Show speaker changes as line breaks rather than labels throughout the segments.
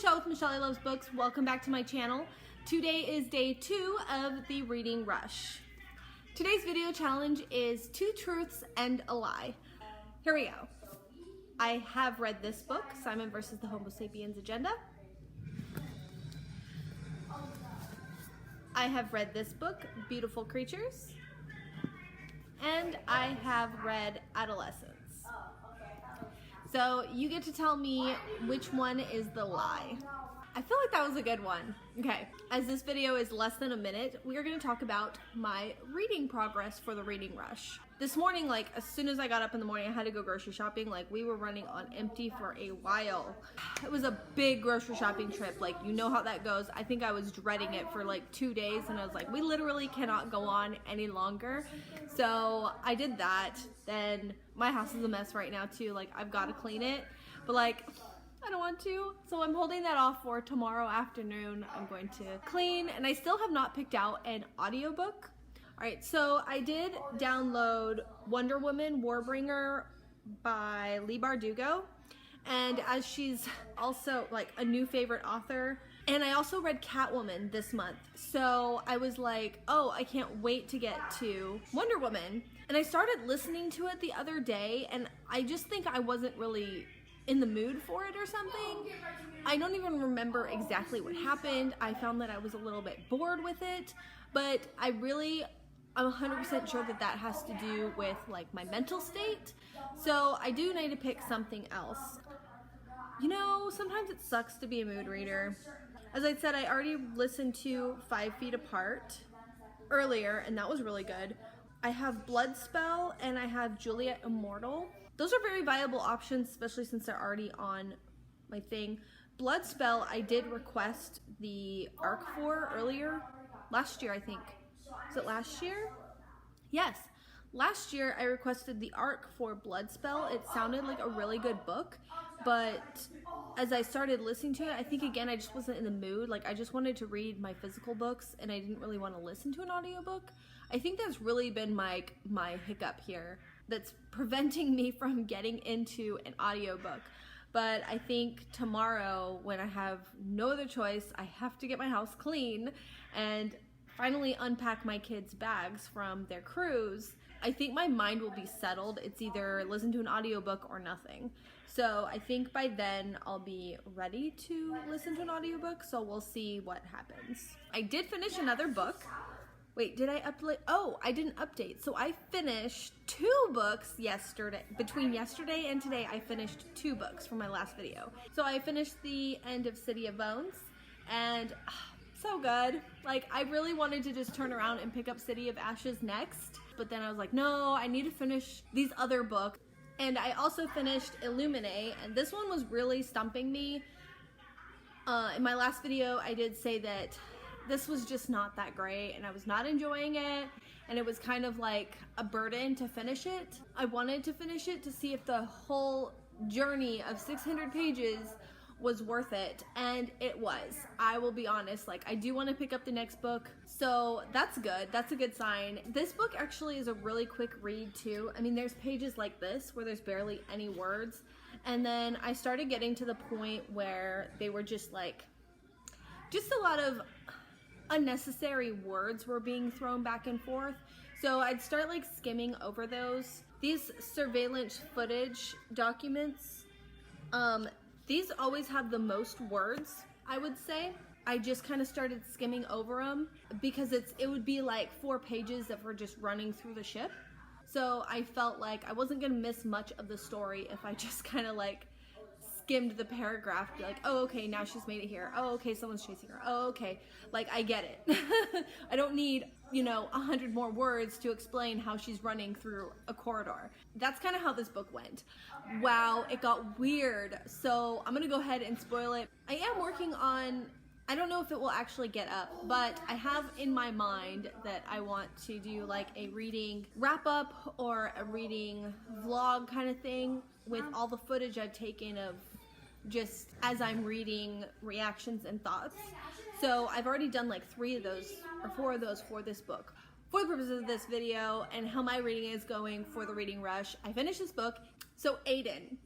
Michelle with Michelle Loves Books. Welcome back to my channel. Today is day 2 of the reading rush. Today's video challenge is 2 truths and a lie. Here we go. I have read this book, Simon versus the Homo Sapiens Agenda. I have read this book, Beautiful Creatures. And I have read Adolescence. So you get to tell me which one is the lie. I feel like that was a good one. Okay, as this video is less than a minute, we are going to talk about my reading progress for the reading rush. This morning, like as soon as I got up in the morning, I had to go grocery shopping. Like we were running on empty for a while. It was a big grocery shopping trip. Like you know how that goes. I think I was dreading it for like 2 days and I was like, we literally cannot go on any longer. So I did that. Then my house is a mess right now too. Like I've got to clean it, but like I don't want to, so I'm holding that off for tomorrow afternoon. I'm going to clean, and I still have not picked out an audiobook. All right, so I did download Wonder Woman Warbringer by Leigh Bardugo, and as she's also like a new favorite author, and I also read Catwoman this month, so I was like, oh, I can't wait to get to Wonder Woman. And I started listening to it the other day, and I just think I wasn't really in the mood for it or something. I don't even remember exactly what happened. I found that I was a little bit bored with it, but I'm 100% sure that that has to do with like my mental state. So I do need to pick something else. You know, sometimes it sucks to be a mood reader. As I said, I already listened to 5 Feet Apart earlier, and that was really good. I have Bloodspell and I have Juliet Immortal. Those are very viable options, especially since they're already on my thing. Bloodspell, I did request the ARC for earlier, last year I think. Was it last year? Yes. Last year I requested the ARC for Bloodspell. It sounded like a really good book, but as I started listening to it, I think again I just wasn't in the mood. Like I just wanted to read my physical books and I didn't really want to listen to an audiobook. I think that's really been my hiccup here that's preventing me from getting into an audiobook. But I think tomorrow, when I have no other choice, I have to get my house clean and finally unpack my kids' bags from their cruise. I think my mind will be settled. It's either listen to an audiobook or nothing. So I think by then I'll be ready to listen to an audiobook, so we'll see what happens. I did finish another book. Wait, did I update? Oh, I didn't update. So I finished 2 books yesterday. Between yesterday and today, I finished 2 books from my last video. So I finished the end of City of Bones, and so good. Like, I really wanted to just turn around and pick up City of Ashes next, but then I was like, no, I need to finish these other books. And I also finished Illuminae, and this one was really stumping me. In my last video, I did say that this was just not that great and I was not enjoying it, and it was kind of like a burden to finish it. I wanted to finish it to see if the whole journey of 600 pages was worth it, and it was. I will be honest, like I do want to pick up the next book, so that's good. That's a good sign. This book actually is a really quick read too. I mean, there's pages like this where there's barely any words, and then I started getting to the point where they were just like a lot of unnecessary words were being thrown back and forth. So I'd start like skimming over those. These surveillance footage documents, these always have the most words, I would say. I just kind of started skimming over them because it would be like 4 pages that were just running through the ship. So I felt like I wasn't gonna miss much of the story if I just kind of like skimmed the paragraph, be like, oh, okay, now she's made it here. Oh, okay, someone's chasing her. Oh, okay, like I get it. I don't need, 100 more words to explain how she's running through a corridor. That's kind of how this book went. Wow, it got weird. So I'm gonna go ahead and spoil it. I am working on, I don't know if it will actually get up, but I have in my mind that I want to do like a reading wrap up or a reading vlog kind of thing with all the footage I've taken of just as I'm reading reactions and thoughts. So I've already done like 3 of those or 4 of those for this book. For the purposes of this video and how my reading is going for the reading rush, I finished this book. So Aiden,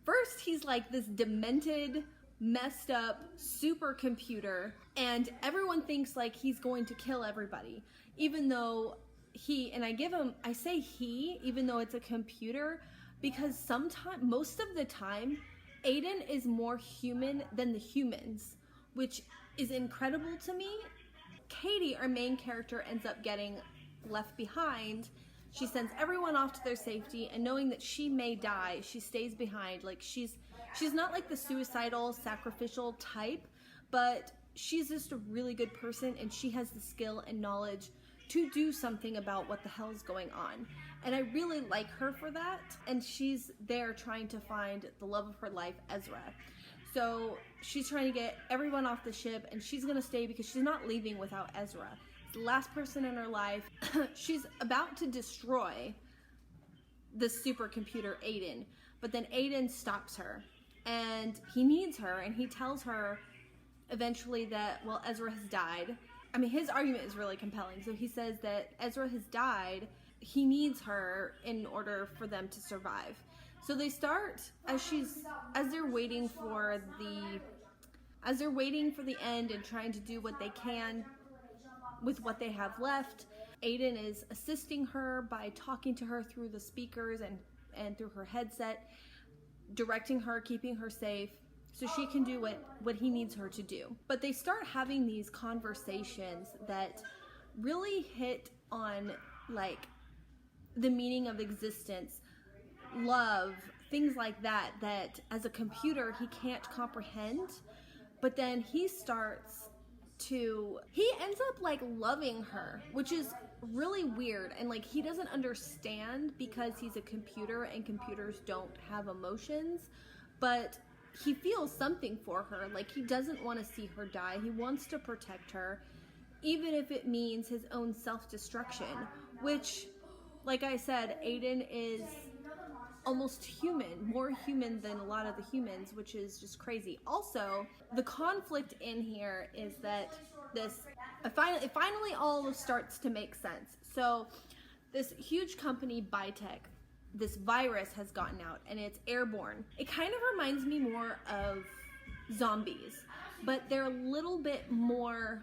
first he's like this demented messed up supercomputer, and everyone thinks like he's going to kill everybody, even though I say he, even though it's a computer, because most of the time, Aiden is more human than the humans, which is incredible to me. Katie, our main character, ends up getting left behind. She sends everyone off to their safety, and knowing that she may die, she stays behind. Like she's not like the suicidal, sacrificial type, but she's just a really good person, and she has the skill and knowledge to do something about what the hell's going on. And I really like her for that, and she's there trying to find the love of her life, Ezra. So she's trying to get everyone off the ship, and she's gonna stay because she's not leaving without Ezra. It's the last person in her life. She's about to destroy the supercomputer Aiden, but then Aiden stops her, and he needs her, and he tells her eventually that, well, Ezra has died. I mean, his argument is really compelling. So he says that Ezra has died. He needs her in order for them to survive. So they start as they're waiting for the end and trying to do what they can with what they have left. Aiden is assisting her by talking to her through the speakers and through her headset, directing her, keeping her safe, so she can do what he needs her to do. But they start having these conversations that really hit on like the meaning of existence, love, things like that as a computer he can't comprehend. But then he ends up like loving her, which is really weird, and like he doesn't understand because he's a computer and computers don't have emotions, but he feels something for her. Like he doesn't want to see her die. He wants to protect her, even if it means his own self-destruction, which, like I said, Aiden is almost human, more human than a lot of the humans, which is just crazy. Also, the conflict in here is that it finally all starts to make sense. So this huge company, Bitech, this virus has gotten out and it's airborne. It kind of reminds me more of zombies, but they're a little bit more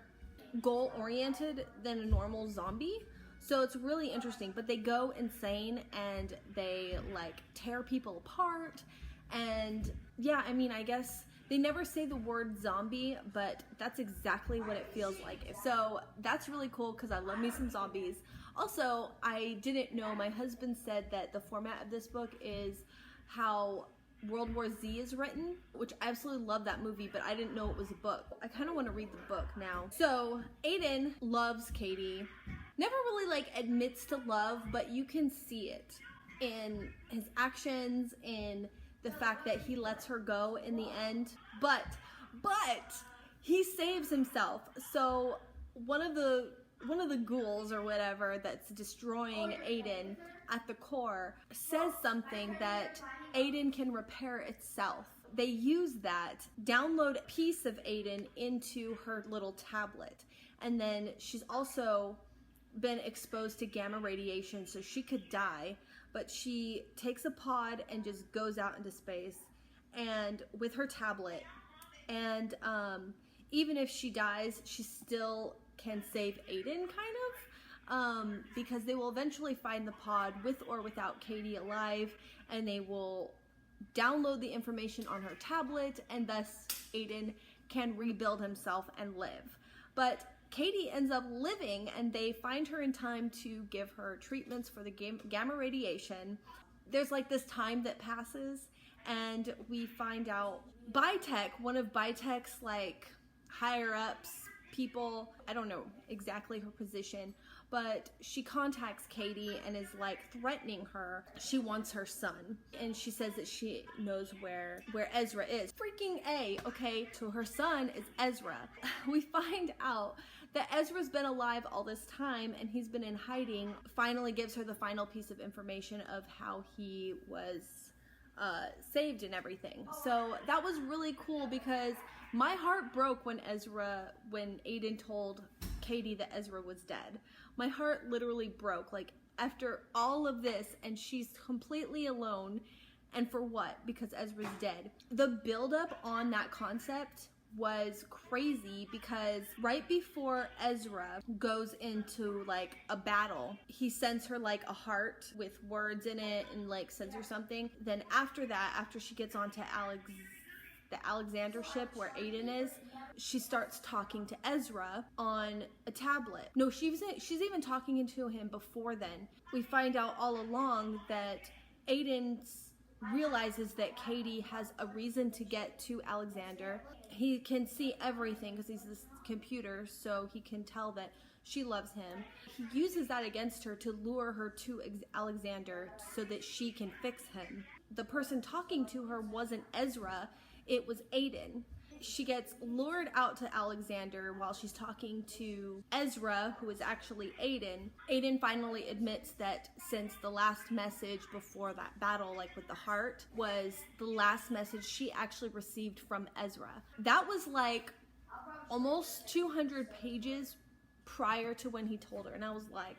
goal-oriented than a normal zombie. So it's really interesting, but they go insane and they like tear people apart. And yeah, I mean, I guess they never say the word zombie, but that's exactly what it feels like. So that's really cool because I love me some zombies. Also, I didn't know, my husband said that the format of this book is how World War Z is written, which I absolutely love that movie, but I didn't know it was a book. I kind of want to read the book now. So Aiden loves Katie. Never really like admits to love, but you can see it in his actions, in the fact that he lets her go in the end. But he saves himself. So one of the ghouls or whatever that's destroying Aiden at the core says something that Aiden can repair itself. They use that, download a piece of Aiden into her little tablet, and then she's also been exposed to gamma radiation, so she could die, but she takes a pod and just goes out into space and with her tablet, and even if she dies, she still can save Aiden, kind of, because they will eventually find the pod with or without Katie alive, and they will download the information on her tablet, and thus Aiden can rebuild himself and live. But Katie ends up living, and they find her in time to give her treatments for the gamma radiation. There's like this time that passes, and we find out Bitech, one of Bitech's like higher ups, people, I don't know exactly her position, but she contacts Katie and is like threatening her. She wants her son, and she says that she knows where Ezra is. Freaking A, okay? So her son is Ezra. We find out that Ezra's been alive all this time and he's been in hiding. Finally gives her the final piece of information of how he was saved and everything. So that was really cool because my heart broke when Aiden told Katie that Ezra was dead. My heart literally broke. Like, after all of this, and she's completely alone, And for what? Because Ezra's dead. The buildup on that concept was crazy because right before Ezra goes into like a battle, he sends her like a heart with words in it and like sends her something. Then after that, after she gets onto the Alexander ship where Aiden is, she starts talking to Ezra on a tablet. No, she's even talking to him before then. We find out all along that Aiden realizes that Katie has a reason to get to Alexander. He can see everything because he's this computer, so he can tell that she loves him. He uses that against her to lure her to Alexander so that she can fix him. The person talking to her wasn't Ezra, it was Aiden. She gets lured out to Alexander while she's talking to Ezra, who is actually Aiden. Aiden finally admits that since the last message before that battle, like with the heart, was the last message she actually received from Ezra. That was like almost 200 pages prior to when he told her. And I was like,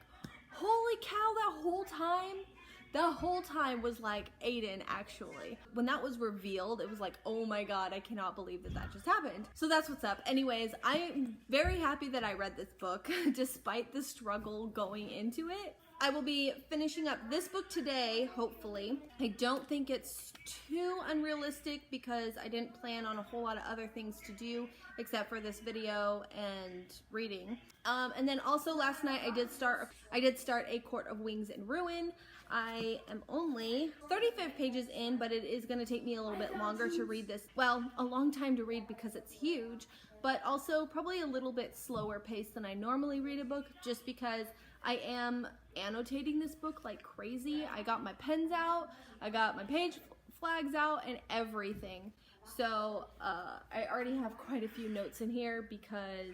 holy cow, that whole time was like Aiden, actually. When that was revealed, it was like, oh my god, I cannot believe that just happened. So that's what's up. Anyways, I am very happy that I read this book, despite the struggle going into it. I will be finishing up this book today, hopefully. I don't think it's too unrealistic because I didn't plan on a whole lot of other things to do except for this video and reading. And then also last night I did start A Court of Wings and Ruin. I am only 35 pages in, but it is going to take me a little bit longer to read this. Well, a long time to read because it's huge, but also probably a little bit slower pace than I normally read a book just because I am annotating this book like crazy. I got my pens out, I got my page flags out and everything. So I already have quite a few notes in here because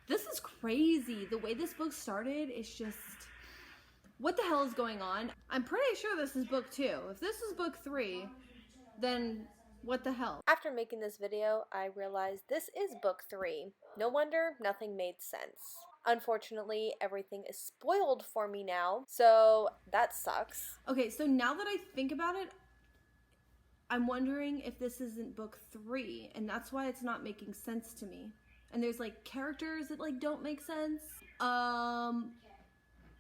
this is crazy. The way this book started is just, what the hell is going on? I'm pretty sure this is book 2. If this is book 3, then what the hell?
After making this video, I realized this is book 3. No wonder nothing made sense. Unfortunately, everything is spoiled for me now, so that sucks.
Okay, so now that I think about it, I'm wondering if this isn't book 3, and that's why it's not making sense to me. And there's like characters that like don't make sense.